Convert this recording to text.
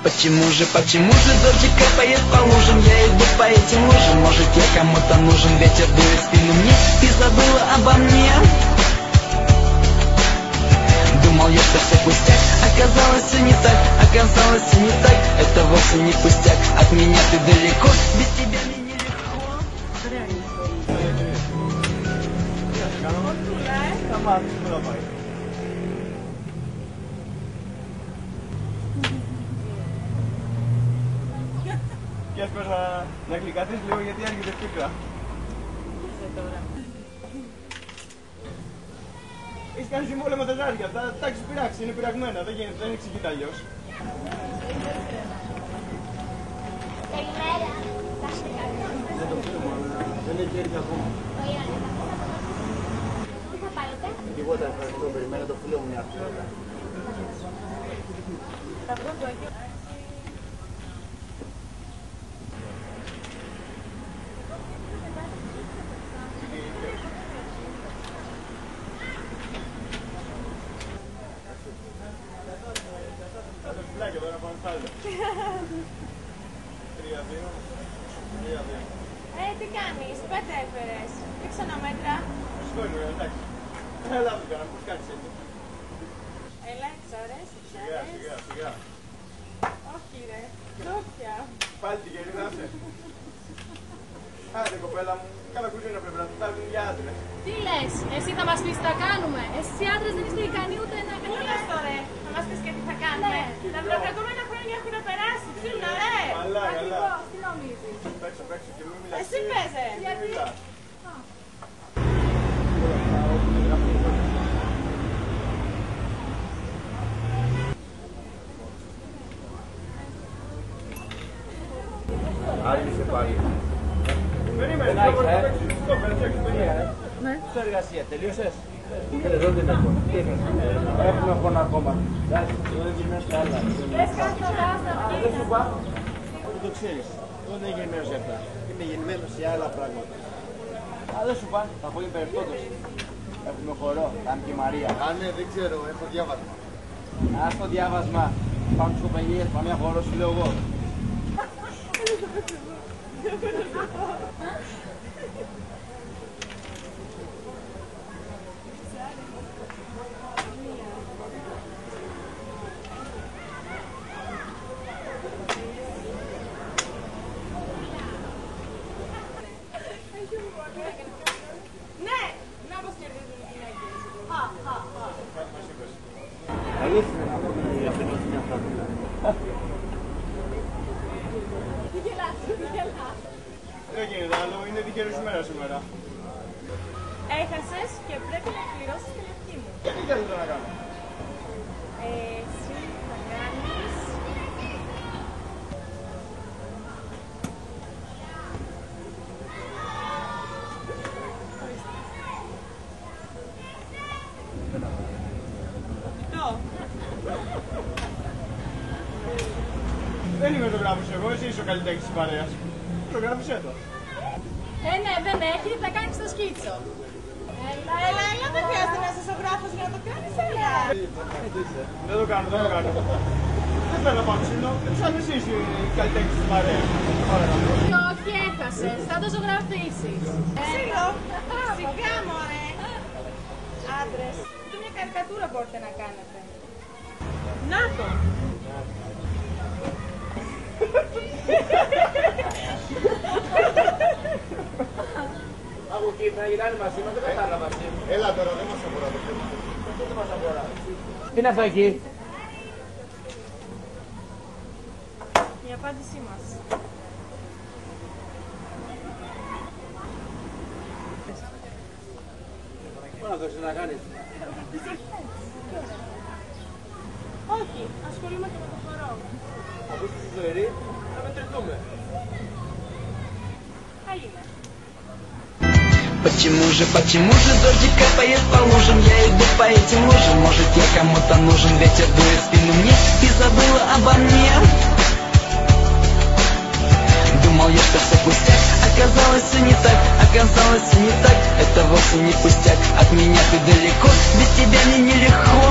Почему же дождик капает по лужам? Я иду по этим лужам. Может, я кому-то нужен, ветер дует в спину мне. Ты забыла обо мне? Думал я, что все пустяк. Оказалось все не так, оказалось все не так. Это вовсе не пустяк. От меня ты далеко, без тебя мне нелегко. Και εύκολα να γλυκαθείς λίγο γιατί έρχεται πίκρα. Έχεις κάνει συμβόλαιο με τα ζάρια, τα έχεις πειράξει, είναι πειραγμένα, δεν γίνεται, δεν εξηγείται αλλιώς. Καλημέρα. Δεν το φίλο μου, δεν έχει έρθει ακόμα. Πού θα πάτε? Τίποτα, ευχαριστώ, περιμένω το φίλο μου μια αυτή. Τι κάνεις, πότε έφερες, τι ξαναμέτρα. Σχόλιο, εντάξει. Έλα, δεν κάνω, πώς κάνεις έτσι. Έλα, εξ ώρες, Σιγά. όχι ρε, ντόπια. Πάλι την γερίδασε. Άντε κοπέλα μου, καλά κουζίνα πρέπει να του φτάσουν για άντρες. Τι λες, εσύ θα μας πεις τι θα κάνουμε. Εσείς οι άντρες δεν είστε ικανοί ούτε να Πού λες τώρα, θα μας πεις και τι θα κάνουμε. Τα βραβευόμενα χρόνια έχουν περάσει, ψήλνα ρε. Καλά. Ακριβώς, τι νομίζεις. Παίξω και μην μιλάς. Εσύ παίζε. Γιατί? Άργησε πάλι. Περίμενε, Ναι. Στο εργασία, τελείωσες. Εδώ δεν έχω. Έχουμε χρόνο ακόμα. Εντάξει, δεν γυρνάς τα άλλα. Λες κάτι το λάστα, Δεν σου είπα ότι το ξέρεις. Εγώ δεν είμαι γεννημένος για αυτά. Είμαι γεννημένος για άλλα πράγματα. Δεν σου είπα, θα πω υπερπτώτος. Έχουμε χορό, Τάμ και Μαρία. Ναι, δεν ξέρω, έχω διάβασμα. Ας το διάβασμα. Πάμε στους κοπελιές, πάμε μια χορό, σου λέω εγώ. Ναι, να πως κερδίζουν οι γυναίκες. Αλήθεια να πω για αυτή την αυτά. Τι γελάς, τι γελάς. Δεν γίνεται άλλο, είναι δικαίωρη σου μέρα σήμερα. Έχασες και πρέπει να πληρώσεις τη λευκή μου. Γιατί θέλετε να κάνω. Εσύ θα κάνεις... Δεν είμαι το γράφος εγώ, εσύ είσαι ο καλλιτέχνης της παρέας. Το γράφησέ το. Ναι, δεν έχει, θα κάνεις το σκίτσο. Έλα, δεν χρειάζεται να είσαι ζωγράφος για να το κάνεις, έλα. Δεν το κάνω. Δεν θέλω να πάω ξύλο, σαν εσείς οι καλλιτέχνες της παρέας. Και όχι, έχασες, θα το ζωγραφίσεις. Ξύλο, σιγά μωρέ. Άντρες, ούτε μια καρικατούρα μπορείτε να κάνετε. Να το. Άκου εκεί, θα γυρνάνε μαζί μας, δεν κατάλαβα. Έλα τώρα, δεν μας αφορά το θέμα. Δεν μας αφορά. Τι είναι αυτό εκεί. Η απάντησή μας. Πώς να το ξανακάνεις. Όχι, ασχολούμαι και με το χορό. Από στη ζωηρή θα μετρηθούμε. Καλή είναι. Почему же дождик капает по лужам? Я иду по этим лужам. Может, я кому-то нужен, ветер дует в спину мне. Ты забыла обо мне? Думал я, что все пустяк. Оказалось все не так, оказалось все не так. Это вовсе не пустяк. От меня ты далеко, без тебя мне нелегко.